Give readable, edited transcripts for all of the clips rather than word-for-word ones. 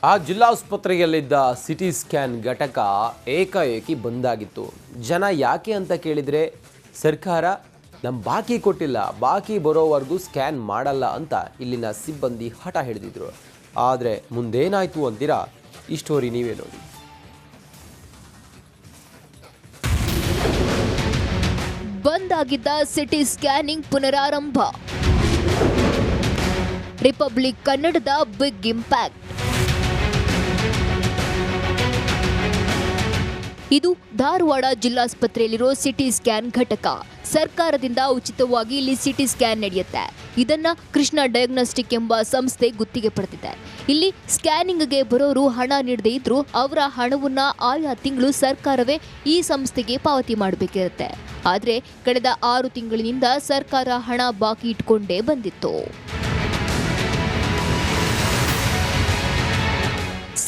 ಆ ಜಿಲ್ಲಾಸ್ಪತ್ರೆಯಲ್ಲಿದ್ದ CT scan ಘಟಕ ಏಕಾಏಕಿ ಬಂದಾಗಿತ್ತು. ಜನ ಯಾಕೆ ಅಂತ ಕೇಳಿದರೆ ಸರ್ಕಾರ ನಮ್ಮ ಬಾಕಿ ಕೊಟ್ಟಿಲ್ಲ, ಬಾಕಿ ಬರೋವರೆಗೂ ಸ್ಕ್ಯಾನ್ ಮಾಡಲ್ಲ ಅಂತ ಇಲ್ಲಿನ ಸಿಬ್ಬಂದಿ ಹಠ ಹಿಡಿದಿದ್ರು. ಆದರೆ ಮುಂದೇನಾಯಿತು ಅಂತೀರಾ? ಈ ಸ್ಟೋರಿ ನೀವೇ ನೋಡಿ. ಬಂದಾಗಿದ್ದ ಸಿಟಿ ಸ್ಕ್ಯಾನಿಂಗ್ ಪುನರಾರಂಭ. ರಿಪಬ್ಲಿಕ್ ಕನ್ನಡದ ಬಿಗ್ ಇಂಪ್ಯಾಕ್ಟ್. ಇದು ಧಾರವಾಡ ಜಿಲ್ಲಾಸ್ಪತ್ರೆಯಲ್ಲಿರೋ ಸಿಟಿ ಸ್ಕ್ಯಾನ್ ಘಟಕ. ಸರ್ಕಾರದಿಂದ ಉಚಿತವಾಗಿ ಇಲ್ಲಿ ಸಿಟಿ ಸ್ಕ್ಯಾನ್ ನಡೆಯುತ್ತೆ. ಇದನ್ನ ಕೃಷ್ಣ ಡಯಾಗ್ನೋಸ್ಟಿಕ್ ಎಂಬ ಸಂಸ್ಥೆ ಗುತ್ತಿಗೆ ಪಡೆದಿದೆ. ಇಲ್ಲಿ ಸ್ಕ್ಯಾನಿಂಗ್ಗೆ ಬರೋರು ಹಣ ನೀಡದೇ ಇದ್ರೂ ಅವರ ಹಣವನ್ನ ಆಯಾ ತಿಂಗಳು ಸರ್ಕಾರವೇ ಈ ಸಂಸ್ಥೆಗೆ ಪಾವತಿ ಮಾಡಬೇಕಿರುತ್ತೆ. ಆದರೆ ಕಳೆದ 6 ತಿಂಗಳಿನಿಂದ ಸರ್ಕಾರ ಹಣ ಬಾಕಿ ಇಟ್ಕೊಂಡೇ ಬಂದಿತ್ತು.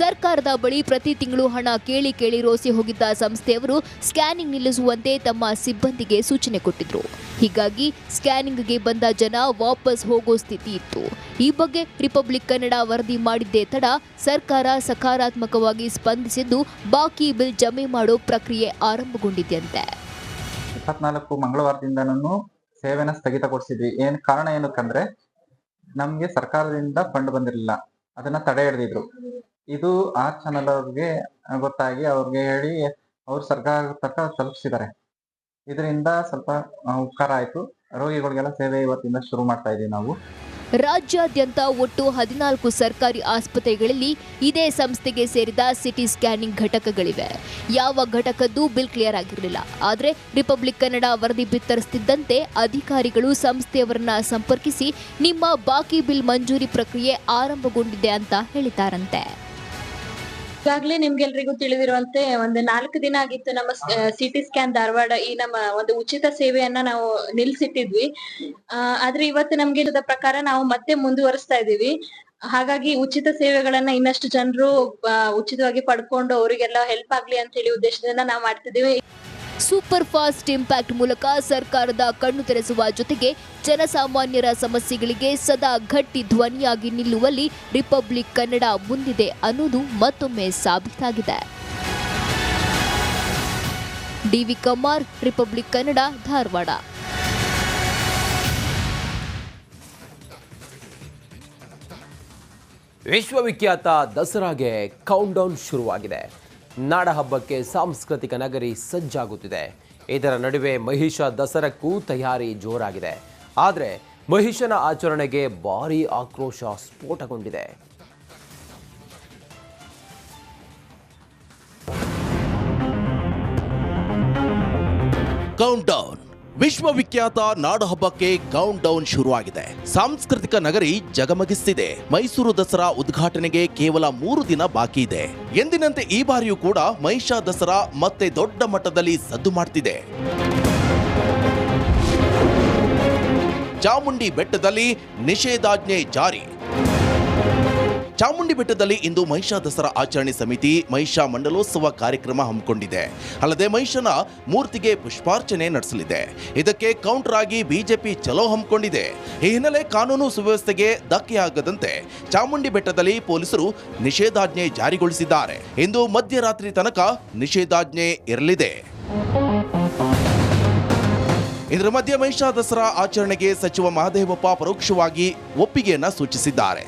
ಸರ್ಕಾರದ ಬಳಿ ಪ್ರತಿ ತಿಂಗಳು ಹಣ ಕೇಳಿ ರೋಸಿ ಹೋಗಿದ್ದ ಸಂಸ್ಥೆಯವರು ಸ್ಕ್ಯಾನಿಂಗ್ ನಿಲ್ಲಿಸುವಂತೆ ತಮ್ಮ ಸಿಬ್ಬಂದಿಗೆ ಸೂಚನೆ ಕೊಟ್ಟಿದ್ರು. ಹೀಗಾಗಿ ಸ್ಕ್ಯಾನಿಂಗ್ಗೆ ಬಂದ ಜನ ವಾಪಸ್ ಹೋಗೋ ಸ್ಥಿತಿ ಇತ್ತು. ಈ ಬಗ್ಗೆ ರಿಪಬ್ಲಿಕ್ ಕನ್ನಡ ವರದಿ ಮಾಡಿದ್ದೇ ತಡ ಸರ್ಕಾರ ಸಕಾರಾತ್ಮಕವಾಗಿ ಸ್ಪಂದಿಸಿದ್ದು ಬಾಕಿ ಬಿಲ್ ಜಮೆ ಮಾಡೋ ಪ್ರಕ್ರಿಯೆ ಆರಂಭಗೊಂಡಿದೆಯಂತೆ. 24 ಮಂಗಳವಾರದಿಂದನೂ ಸೇವೆನ ಸ್ಥಗಿತಗೊಳಿಸಿದ್ವಿ. ಕಾರಣ ಏನಕ್ಕಂದ್ರೆ ನಮ್ಗೆ ಸರ್ಕಾರದಿಂದ ಫಂಡ್ ಬಂದಿರಲಿಲ್ಲ, ಅದನ್ನ ತಡೆ ಹಿಡಿದಿದ್ರು. ಇದು ಆ ಚಾನಲ್ ಅವ್ರಿಗೆ ಗೊತ್ತಾಗಿ ಅವ್ರಿಗೆ ಹೇಳಿ ಅವ್ರು ಸರ್ಕಾರ ತಕ್ಕ ತಲುಪಿಸಿದ್ದಾರೆ. ಇದರಿಂದ ಸ್ವಲ್ಪ ಉಪಕಾರ ಆಯ್ತು. ರೋಗಿಗಳಿಗೆಲ್ಲ ಸೇವೆ ಇವತ್ತಿಂದ ಶುರು ಮಾಡ್ತಾ ಇದೀವಿ ನಾವು. ರಾಜ್ಯಾದ್ಯಂತ ಒಟ್ಟು 14 ಸರ್ಕಾರಿ ಆಸ್ಪತ್ರೆಗಳಲ್ಲಿ ಇದೇ ಸಂಸ್ಥೆಗೆ ಸೇರಿದ ಸಿಟಿ ಸ್ಕ್ಯಾನಿಂಗ್ ಘಟಕಗಳಿವೆ. ಯಾವ ಘಟಕದ್ದು ಬಿಲ್ ಕ್ಲಿಯರ್ ಆಗಿರಲಿಲ್ಲ. ಆದರೆ ರಿಪಬ್ಲಿಕ್ ಕನ್ನಡ ವರದಿ ಬಿತ್ತರಿಸುತ್ತಿದ್ದಂತೆ ಅಧಿಕಾರಿಗಳು ಸಂಸ್ಥೆಯವರನ್ನ ಸಂಪರ್ಕಿಸಿ ನಿಮ್ಮ ಬಾಕಿ ಬಿಲ್ ಮಂಜೂರಿ ಪ್ರಕ್ರಿಯೆ ಆರಂಭಗೊಂಡಿದೆ ಅಂತ ಹೇಳಿದ್ದಾರಂತೆ. ಈಗಾಗಲೇ ನಿಮ್ಗೆಲ್ರಿಗೂ ತಿಳಿದಿರುವಂತೆ ಒಂದು 4 ದಿನ ಆಗಿತ್ತು ನಮ್ಮ ಸಿಟಿ ಸ್ಕ್ಯಾನ್ ಧಾರವಾಡ ಈ ನಮ್ಮ ಒಂದು ಉಚಿತ ಸೇವೆಯನ್ನ ನಾವು ನಿಲ್ಸಿಟ್ಟಿದ್ವಿ. ಆದ್ರೆ ಇವತ್ತು ನಮ್ಗೆ ಇಲ್ಲದ ಪ್ರಕಾರ ನಾವು ಮತ್ತೆ ಮುಂದುವರಿಸ್ತಾ ಇದೀವಿ. ಹಾಗಾಗಿ ಉಚಿತ ಸೇವೆಗಳನ್ನ ಇನ್ನಷ್ಟು ಜನರು ಉಚಿತವಾಗಿ ಪಡ್ಕೊಂಡು ಅವರಿಗೆಲ್ಲ ಹೆಲ್ಪ್ ಆಗ್ಲಿ ಅಂತ ಹೇಳಿ ಉದ್ದೇಶದಿಂದ ನಾವು ಮಾಡ್ತಿದೀವಿ. ಸೂಪರ್ ಫಾಸ್ಟ್ ಇಂಪ್ಯಾಕ್ಟ್ ಮೂಲಕ ಸರ್ಕಾರದ ಕಣ್ಣು ತೆರೆಸುವ ಜೊತೆಗೆ ಜನಸಾಮಾನ್ಯರ ಸಮಸ್ಯೆಗಳಿಗೆ ಸದಾ ಗಟ್ಟಿ ಧ್ವನಿಯಾಗಿ ನಿಲ್ಲುವಲ್ಲಿ ರಿಪಬ್ಲಿಕ್ ಕನ್ನಡ ಮುಂದಿದೆ ಅನ್ನೋದು ಮತ್ತೊಮ್ಮೆ ಸಾಬೀತಾಗಿದೆ. DV Kumar, Republic Kannada, Dharwad. ವಿಶ್ವವಿಖ್ಯಾತ ದಸರಾಗೆ ಕೌಂಟ್ ಡೌನ್ ಶುರುವಾಗಿದೆ. ನಾಡಹಬ್ಬಕ್ಕೆ ಸಾಂಸ್ಕೃತಿಕ ನಗರಿ ಸಜ್ಜಾಗುತ್ತಿದೆ. ಇದರ ನಡುವೆ ಮಹಿಷ ದಸರಕ್ಕೂ ತಯಾರಿ ಜೋರಾಗಿದೆ. ಆದರೆ ಮಹಿಷನ ಆಚರಣೆಗೆ ಭಾರೀ ಆಕ್ರೋಶ ಸ್ಫೋಟಗೊಂಡಿದೆ. Count down. ವಿಶ್ವವಿಖ್ಯಾತ ನಾಡಹಬ್ಬಕ್ಕೆ ಕೌಂಟ್ ಡೌನ್ ಶುರುವಾಗಿದೆ. ಸಾಂಸ್ಕೃತಿಕ ನಗರಿ ಜಗಮಗಿಸ್ತಿದೆ. ಮೈಸೂರು ದಸರಾ ಉದ್ಘಾಟನೆಗೆ ಕೇವಲ 3 ದಿನ ಬಾಕಿ ಇದೆ. ಎಂದಿನಂತೆ ಈ ಬಾರಿಯೂ ಕೂಡ ಮಹಿಷ ದಸರಾ ಮತ್ತೆ ದೊಡ್ಡ ಮಟ್ಟದಲ್ಲಿ ಸದ್ದು ಮಾಡ್ತಿದೆ. ಚಾಮುಂಡಿ ಬೆಟ್ಟದಲ್ಲಿ ನಿಷೇಧಾಜ್ಞೆ ಜಾರಿ. ಚಾಮುಂಡಿ ಬೆಟ್ಟದಲ್ಲಿ ಇಂದು ಮಹಿಷ ದಸರಾ ಆಚರಣೆ ಸಮಿತಿ ಮಹಿಷ ಮಂಡಲೋತ್ಸವ ಕಾರ್ಯಕ್ರಮ ಹಮ್ಮಿಕೊಂಡಿದೆ. ಅಲ್ಲದೆ ಮಹಿಷನ ಮೂರ್ತಿಗೆ ಪುಷ್ಪಾರ್ಚನೆ ನಡೆಸಲಿದೆ. ಇದಕ್ಕೆ ಕೌಂಟರ್ ಆಗಿ ಬಿಜೆಪಿ ಚಲೋ ಹಮ್ಮಿಕೊಂಡಿದೆ. ಈ ಹಿನ್ನೆಲೆ ಕಾನೂನು ಸುವ್ಯವಸ್ಥೆಗೆ ಧಕ್ಕೆಯಾಗದಂತೆ ಚಾಮುಂಡಿ ಬೆಟ್ಟದಲ್ಲಿ ಪೊಲೀಸರು ನಿಷೇಧಾಜ್ಞೆ ಜಾರಿಗೊಳಿಸಿದ್ದಾರೆ. ಇಂದು ಮಧ್ಯರಾತ್ರಿ ತನಕ ನಿಷೇಧಾಜ್ಞೆ ಇರಲಿದೆ. ಇದರ ಮಧ್ಯೆ ಮಹಿಷ ದಸರಾ ಆಚರಣೆಗೆ ಸಚಿವ ಮಹದೇವಪ್ಪ ಪರೋಕ್ಷವಾಗಿ ಒಪ್ಪಿಗೆಯನ್ನ ಸೂಚಿಸಿದ್ದಾರೆ.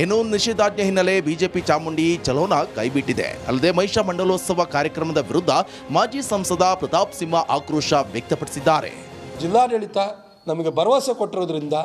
ಇನ್ನು ನಿಷೇಧಾಜ್ಞೆ ಹಿನ್ನೆಲೆ ಬಿಜೆಪಿ ಚಾಮುಂಡಿ ಚಲೋನ ಕೈಬಿಟ್ಟಿದೆ. ಅಲ್ಲದೆ ಮಹಿಷ ಮಂಡಲೋತ್ಸವ ಕಾರ್ಯಕ್ರಮದ ವಿರುದ್ಧ ಮಾಜಿ ಸಂಸದ ಪ್ರತಾಪ್ ಸಿಂಹ ಆಕ್ರೋಶ ವ್ಯಕ್ತಪಡಿಸಿದ್ದಾರೆ. ಜಿಲ್ಲಾಡಳಿತ ನಮಗೆ ಭರವಸೆ ಕೊಟ್ಟಿರೋದ್ರಿಂದ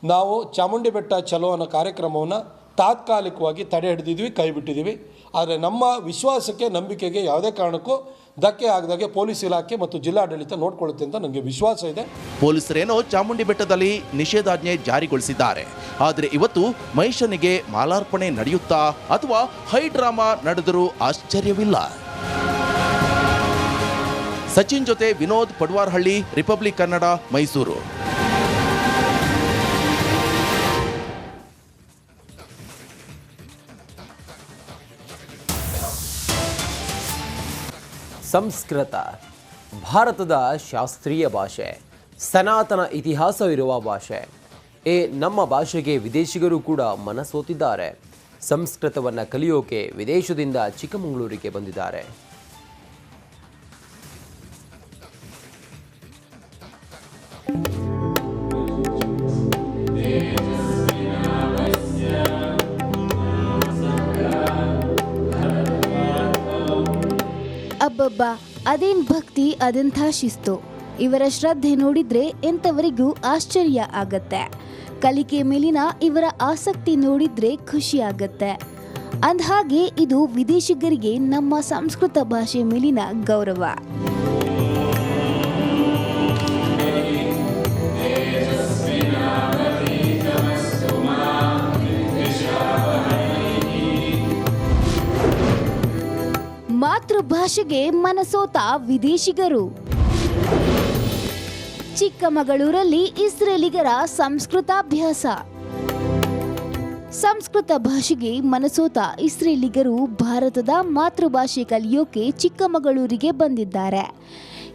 ನಾವು ಚಾಮುಂಡಿ ಬೆಟ್ಟ ಚಲೋ ಅನ್ನೋ ಕಾರ್ಯಕ್ರಮವನ್ನು ತಾತ್ಕಾಲಿಕವಾಗಿ ತಡೆ ಹಿಡಿದಿದ್ವಿ, ಕೈ ಬಿಟ್ಟಿದ್ದೀವಿ. ಆದರೆ ನಮ್ಮ ವಿಶ್ವಾಸಕ್ಕೆ, ನಂಬಿಕೆಗೆ ಯಾವುದೇ ಕಾರಣಕ್ಕೂ ಧಕ್ಕೆ ಆಗದಾಗೆ ಪೊಲೀಸ್ ಇಲಾಖೆ ಮತ್ತು ಜಿಲ್ಲಾಡಳಿತ ನೋಡ್ಕೊಳ್ಳುತ್ತೆ ಅಂತ ನನಗೆ ವಿಶ್ವಾಸ ಇದೆ. ಪೊಲೀಸರೇನೋ ಚಾಮುಂಡಿ ಬೆಟ್ಟದಲ್ಲಿ ನಿಷೇಧಾಜ್ಞೆ ಜಾರಿಗೊಳಿಸಿದ್ದಾರೆ. ಆದರೆ ಇವತ್ತು ಮಹಿಷನಿಗೆ ಮಾಲಾರ್ಪಣೆ ನಡೆಯುತ್ತಾ ಅಥವಾ ಹೈ ಡ್ರಾಮಾ ನಡೆದರೂ ಆಶ್ಚರ್ಯವಿಲ್ಲ. ಸಚಿನ್ ಜೊತೆ ವಿನೋದ್ ಪಡ್ವಾರ್ಹಳ್ಳಿ, ರಿಪಬ್ಲಿಕ್ ಕನ್ನಡ, ಮೈಸೂರು. ಸಂಸ್ಕೃತ ಭಾರತದ ಶಾಸ್ತ್ರೀಯ ಭಾಷೆ, ಸನಾತನ ಇತಿಹಾಸವಿರುವ ಭಾಷೆ. ನಮ್ಮ ಭಾಷೆಗೆ ವಿದೇಶಿಗರು ಕೂಡ ಮನಸೋತಿದ್ದಾರೆ. ಸಂಸ್ಕೃತವನ್ನು ಕಲಿಯೋಕೆ ವಿದೇಶದಿಂದ ಚಿಕ್ಕಮಗಳೂರಿಗೆ ಬಂದಿದ್ದಾರೆ. ಅಬ್ಬಬ್ಬಾ, ಅದೇನ್ ಭಕ್ತಿ, ಅದೆಂಥ ಶಿಸ್ತು. ಇವರ ಶ್ರದ್ಧೆ ನೋಡಿದ್ರೆ ಎಂಥವರಿಗೂ ಆಶ್ಚರ್ಯ ಆಗತ್ತೆ. ಕಲಿಕೆ ಮೇಲಿನ ಇವರ ಆಸಕ್ತಿ ನೋಡಿದ್ರೆ ಖುಷಿ ಆಗತ್ತೆ. ಅಂದಹಾಗೆ ಇದು ವಿದೇಶಿಗರಿಗೆ ನಮ್ಮ ಸಂಸ್ಕೃತ ಭಾಷೆ ಮೇಲಿನ ಗೌರವ. ಮಾತೃಭಾಷೆಗೆ ಮನಸೋತ ವಿದೇಶಿಗರು. ಚಿಕ್ಕಮಗಳೂರಲ್ಲಿ ಇಸ್ರೇಲಿಗರ ಸಂಸ್ಕೃತಾಭ್ಯಾಸ. ಸಂಸ್ಕೃತ ಭಾಷೆಗೆ ಮನಸೋತ ಇಸ್ರೇಲಿಗರು ಭಾರತದ ಮಾತೃಭಾಷೆ ಕಲಿಯೋಕೆ ಚಿಕ್ಕಮಗಳೂರಿಗೆ ಬಂದಿದ್ದಾರೆ.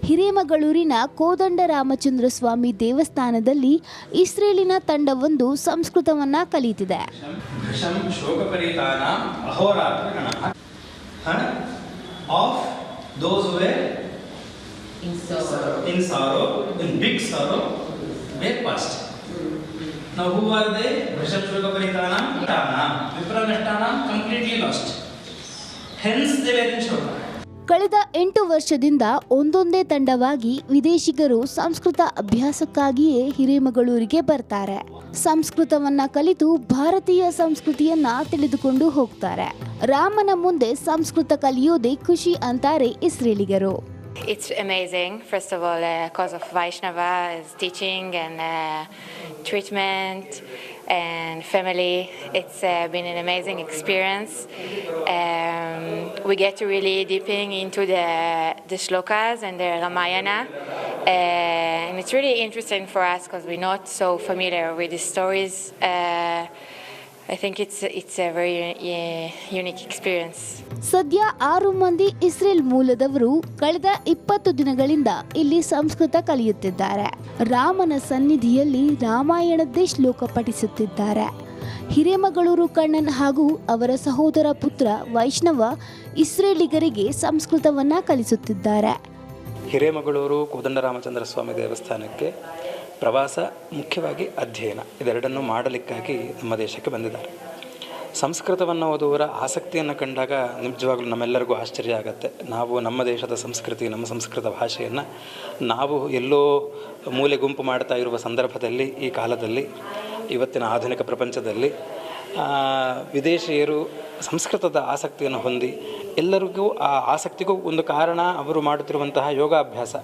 ಹಿರೇಮಗಳೂರಿನ ಕೋದಂಡರಾಮಚಂದ್ರ ಸ್ವಾಮಿ ದೇವಸ್ಥಾನದಲ್ಲಿ ಇಸ್ರೇಲಿನ ತಂಡವೊಂದು ಸಂಸ್ಕೃತವನ್ನ ಕಲಿತಿದೆ. Of those who were in sorrow, in big sorrow, were past. Now who are they? Vrishab Shoka Parithanam, Vipravestanam completely lost. Hence they were in Shoka. ಕಳೆದ 8 ವರ್ಷದಿಂದ ಒಂದೊಂದೇ ತಂಡವಾಗಿ ವಿದೇಶಿಗರು ಸಂಸ್ಕೃತ ಅಭ್ಯಾಸಕ್ಕಾಗಿಯೇ ಹಿರೇಮಗಳೂರಿಗೆ ಬರ್ತಾರೆ. ಸಂಸ್ಕೃತವನ್ನ ಕಲಿತು ಭಾರತೀಯ ಸಂಸ್ಕೃತಿಯನ್ನ ತಿಳಿದುಕೊಂಡು ಹೋಗ್ತಾರೆ. ರಾಮನ ಮುಂದೆ ಸಂಸ್ಕೃತ ಕಲಿಯೋದೇ ಖುಷಿ ಅಂತಾರೆ ಇಸ್ರೇಲಿಗರು. It's amazing. First of all, because of Vaishnava's teaching and treatment and family, it's been an amazing experience. We get to really deeping into the shlokas and the Ramayana, and it's really interesting for us because we're not so familiar with the stories. I think it's a very unique experience. ಸದ್ಯ 6 ಮಂದಿ Israel ಮೂಲದವರು ಕಳೆದ 20 ದಿನಗಳಿಂದ ಇಲ್ಲಿ ಸಂಸ್ಕೃತ ಕಲಿಯುತ್ತಿದ್ದಾರೆ. ರಾಮನ ಸನ್ನಿಧಿಯಲ್ಲಿ ರಾಮಾಯಣದ್ದೇ ಶ್ಲೋಕ ಪಠಿಸುತ್ತಿದ್ದಾರೆ. ಹಿರೇಮಗಳೂರು ಕಣ್ಣನ್ ಹಾಗೂ ಅವರ ಸಹೋದರ ಪುತ್ರ ವೈಷ್ಣವ ಇಸ್ರೇಲಿಗರಿಗೆ ಸಂಸ್ಕೃತವನ್ನ ಕಲಿಸುತ್ತಿದ್ದಾರೆ. ಹಿರೇಮಗಳೂರು ಕೋದಂಡರಾಮಚಂದ್ರ ಸ್ವಾಮಿ ದೇವಸ್ಥಾನಕ್ಕೆ ಪ್ರವಾಸ, ಮುಖ್ಯವಾಗಿ ಅಧ್ಯಯನ, ಇದೆರಡನ್ನು ಮಾಡಲಿಕ್ಕಾಗಿ ನಮ್ಮ ದೇಶಕ್ಕೆ ಬಂದಿದ್ದಾರೆ. ಸಂಸ್ಕೃತವನ್ನು ಓದುವವರ ಆಸಕ್ತಿಯನ್ನು ಕಂಡಾಗ ನಿಜವಾಗ್ಲೂ ನಮ್ಮೆಲ್ಲರಿಗೂ ಆಶ್ಚರ್ಯ ಆಗುತ್ತೆ. ನಾವು ನಮ್ಮ ದೇಶದ ಸಂಸ್ಕೃತಿ, ನಮ್ಮ ಸಂಸ್ಕೃತ ಭಾಷೆಯನ್ನು ನಾವು ಎಲ್ಲೋ ಮೂಲೆ ಗುಂಪು ಮಾಡ್ತಾ ಇರುವ ಸಂದರ್ಭದಲ್ಲಿ, ಈ ಕಾಲದಲ್ಲಿ, ಇವತ್ತಿನ ಆಧುನಿಕ ಪ್ರಪಂಚದಲ್ಲಿ ವಿದೇಶಿಯರು ಸಂಸ್ಕೃತದ ಆಸಕ್ತಿಯನ್ನು ಹೊಂದಿ, ಎಲ್ಲರಿಗೂ ಆ ಆಸಕ್ತಿಗೂ ಒಂದು ಕಾರಣ ಅವರು ಮಾಡುತ್ತಿರುವಂತಹ ಯೋಗಾಭ್ಯಾಸ.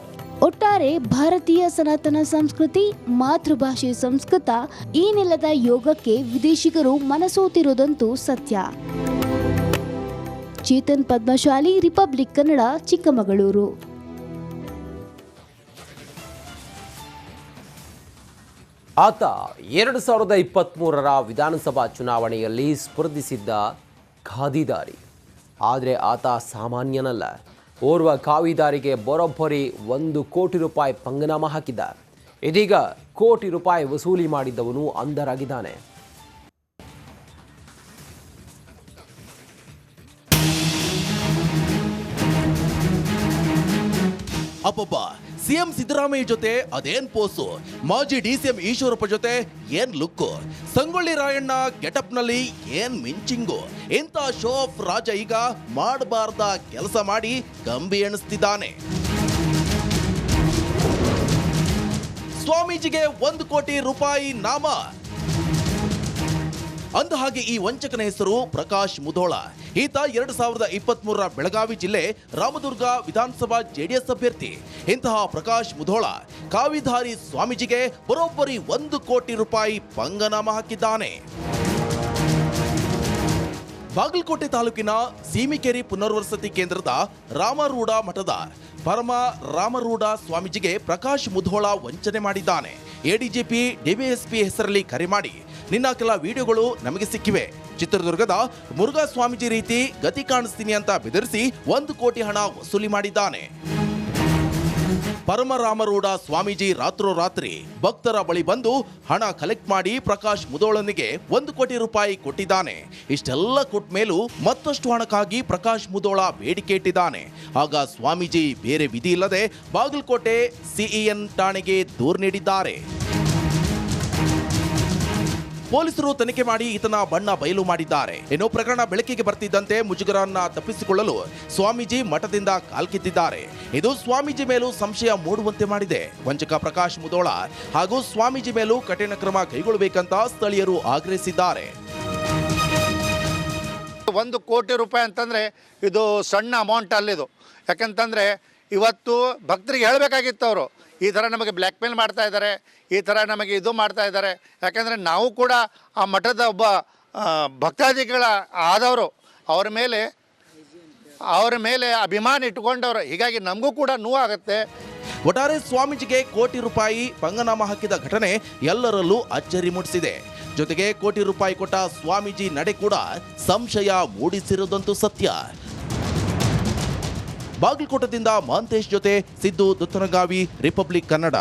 ಒಟ್ಟಾರೆ ಭಾರತೀಯ ಸನಾತನ ಸಂಸ್ಕೃತಿ, ಮಾತೃಭಾಷೆ ಸಂಸ್ಕೃತ, ಈ ನೆಲದ ಯೋಗಕ್ಕೆ ವಿದೇಶಿಗರು ಮನಸೋತಿರೋದಂತೂ ಸತ್ಯ. ಚೇತನ್ ಪದ್ಮಶಾಲಿ, ರಿಪಬ್ಲಿಕ್ ಕನ್ನಡ, ಚಿಕ್ಕಮಗಳೂರು. ಆತ 2023ರ ವಿಧಾನಸಭಾ ಚುನಾವಣೆಯಲ್ಲಿ ಸ್ಪರ್ಧಿಸಿದ್ದ ಖಾದಿದಾರಿ. ಆದರೆ ಆತ ಸಾಮಾನ್ಯನಲ್ಲ. ಓರ್ವ ಖಾವಿದಾರಿಗೆ ಬರೋಬ್ಬರಿ 1 ಕೋಟಿ ರೂಪಾಯಿ ಪಂಗನಾಮ ಹಾಕಿದ್ದ. ಇದೀಗ ಕೋಟಿ ರೂಪಾಯಿ ವಸೂಲಿ ಮಾಡಿದ್ದವನು ಅಂಧರಾಗಿದ್ದಾನೆ. ಅಪ್ಪಬ್ಬ, ಸಿಎಂ ಸಿದ್ದರಾಮಯ್ಯ ಜೊತೆ ಅದೇನ್ ಪೋಸು, ಮಾಜಿ ಡಿಸಿಎಂ ಈಶ್ವರಪ್ಪ ಜೊತೆ ಏನ್ ಲುಕ್ಕು, ಸಂಗೊಳ್ಳಿ ರಾಯಣ್ಣ ಗೆಟಪ್ನಲ್ಲಿ ಏನ್ ಮಿಂಚಿಂಗು. ಇಂಥ ಶೋ ಆಫ್ ರಾಜ ಈಗ ಮಾಡಬಾರ್ದ ಕೆಲಸ ಮಾಡಿ ಕಂಬಿ ಎಣಿಸ್ತಿದ್ದಾನೆ. ಸ್ವಾಮೀಜಿಗೆ 1 ಕೋಟಿ ರೂಪಾಯಿ ನಾಮ. ಅಂದಹಾಗೆ ಈ ವಂಚಕನ ಹೆಸರು ಪ್ರಕಾಶ್ ಮುಧೋಳ. ಈತ 2023ರ ಬೆಳಗಾವಿ ಜಿಲ್ಲೆ ರಾಮದುರ್ಗ ವಿಧಾನಸಭಾ ಜೆಡಿಎಸ್ ಅಭ್ಯರ್ಥಿ. ಇಂತಹ ಪ್ರಕಾಶ್ ಮುಧೋಳ ಕಾವಿಧಾರಿ ಸ್ವಾಮೀಜಿಗೆ ಬರೋಬ್ಬರಿ 1 ಕೋಟಿ ರೂಪಾಯಿ ಪಂಗನಾಮ ಹಾಕಿದ್ದಾನೆ. ಬಾಗಲಕೋಟೆ ತಾಲೂಕಿನ ಸೀಮಿಕೆರೆ ಪುನರ್ವಸತಿ ಕೇಂದ್ರದ ರಾಮರೂಢ ಮಠದ ಪರಮ ರಾಮರೂಢ ಸ್ವಾಮೀಜಿಗೆ ಪ್ರಕಾಶ್ ಮುಧೋಳ ವಂಚನೆ ಮಾಡಿದ್ದಾನೆ. ಎಡಿಜಿಪಿ ಡಿವೈಎಸ್ಪಿ ಹೆಸರಲ್ಲಿ ಕರೆ ಮಾಡಿ, ನಿನ್ನ ಕೆಲ ವಿಡಿಯೋಗಳು ನಮಗೆ ಸಿಕ್ಕಿವೆ, ಚಿತ್ರದುರ್ಗದ ಮುರುಘಾ ಸ್ವಾಮೀಜಿ ರೀತಿ ಗತಿ ಕಾಣಿಸ್ತೀನಿ ಅಂತ ಬೆದರಿಸಿ 1 ಕೋಟಿ ಹಣ ವಸೂಲಿ ಮಾಡಿದ್ದಾನೆ. ಪರಮರಾಮರೂಢ ಸ್ವಾಮೀಜಿ ರಾತ್ರೋರಾತ್ರಿ ಭಕ್ತರ ಬಳಿ ಬಂದು ಹಣ ಕಲೆಕ್ಟ್ ಮಾಡಿ ಪ್ರಕಾಶ್ ಮುದೋಳನಿಗೆ 1 ಕೋಟಿ ರೂಪಾಯಿ ಕೊಟ್ಟಿದ್ದಾನೆ. ಇಷ್ಟೆಲ್ಲ ಕೊಟ್ಟ ಮೇಲೂ ಮತ್ತಷ್ಟು ಹಣಕ್ಕಾಗಿ ಪ್ರಕಾಶ್ ಮುದೋಳ ಬೇಡಿಕೆ ಇಟ್ಟಿದ್ದಾನೆ. ಆಗ ಸ್ವಾಮೀಜಿ ಬೇರೆ ವಿಧಿ ಇಲ್ಲದೆ ಬಾಗಲಕೋಟೆ ಸಿಇಎನ್ ಠಾಣೆಗೆ ದೂರು ನೀಡಿದ್ದಾರೆ. ಪೊಲೀಸರು ತನಿಖೆ ಮಾಡಿ ಈತನ ಬಣ್ಣ ಬಯಲು ಮಾಡಿದ್ದಾರೆ. ಇನ್ನು ಪ್ರಕರಣ ಬೆಳಕಿಗೆ ಬರ್ತಿದ್ದಂತೆ ಮುಜುಗರನ್ನ ತಪ್ಪಿಸಿಕೊಳ್ಳಲು ಸ್ವಾಮೀಜಿ ಮಠದಿಂದ ಕಾಲ್ಕಿತ್ತಿದ್ದಾರೆ. ಇದು ಸ್ವಾಮೀಜಿ ಮೇಲೂ ಸಂಶಯ ಮೂಡುವಂತೆ ಮಾಡಿದೆ. ವಂಚಕ ಪ್ರಕಾಶ್ ಮುದೋಳ ಹಾಗೂ ಸ್ವಾಮೀಜಿ ಮೇಲೂ ಕಠಿಣ ಕ್ರಮ ಕೈಗೊಳ್ಳಬೇಕಂತ ಸ್ಥಳೀಯರು ಆಗ್ರಹಿಸಿದ್ದಾರೆ. 1 ಕೋಟಿ ರೂಪಾಯಿ ಅಂತಂದರೆ ಇದು ಸಣ್ಣ ಅಮೌಂಟ್ ಅಲ್ಲಿದು. ಯಾಕಂತಂದರೆ ಇವತ್ತು ಭಕ್ತರಿಗೆ ಹೇಳಬೇಕಾಗಿತ್ತು ಅವರು ಈ ಥರ ನಮಗೆ ಬ್ಲ್ಯಾಕ್ ಮೇಲ್ ಮಾಡ್ತಾ ಇದ್ದಾರೆ, ಈ ಥರ ನಮಗೆ ಇದು ಮಾಡ್ತಾ ಇದ್ದಾರೆ. ಯಾಕಂದರೆ ನಾವು ಕೂಡ ಆ ಮಠದ ಒಬ್ಬ ಭಕ್ತಾದಿಗಳ ಆದವರು, ಅವರ ಮೇಲೆ ಅಭಿಮಾನ ಇಟ್ಕೊಂಡವರು. ಹೀಗಾಗಿ ನಮಗೂ ಕೂಡ ನೋವಾಗುತ್ತೆ. ಒಟ್ಟಾರೆ ಸ್ವಾಮೀಜಿಗೆ ಕೋಟಿ ರೂಪಾಯಿ ಪಂಗನಾಮ ಹಾಕಿದ ಘಟನೆ ಎಲ್ಲರಲ್ಲೂ ಅಚ್ಚರಿ ಮೂಡಿಸಿದೆ. ಜೊತೆಗೆ ಕೋಟಿ ರೂಪಾಯಿ ಕೊಟ್ಟ ಸ್ವಾಮೀಜಿ ನಡೆ ಕೂಡ ಸಂಶಯ ಮೂಡಿಸಿರುವುದಂತೂ ಸತ್ಯ. ಬಾಗಲಕೋಟದಿಂದ ಮಹಂತೇಶ್ ಜೊತೆ ಸಿದ್ದು ದುತ್ತನಗಾವಿ, ರಿಪಬ್ಲಿಕ್ ಕನ್ನಡ.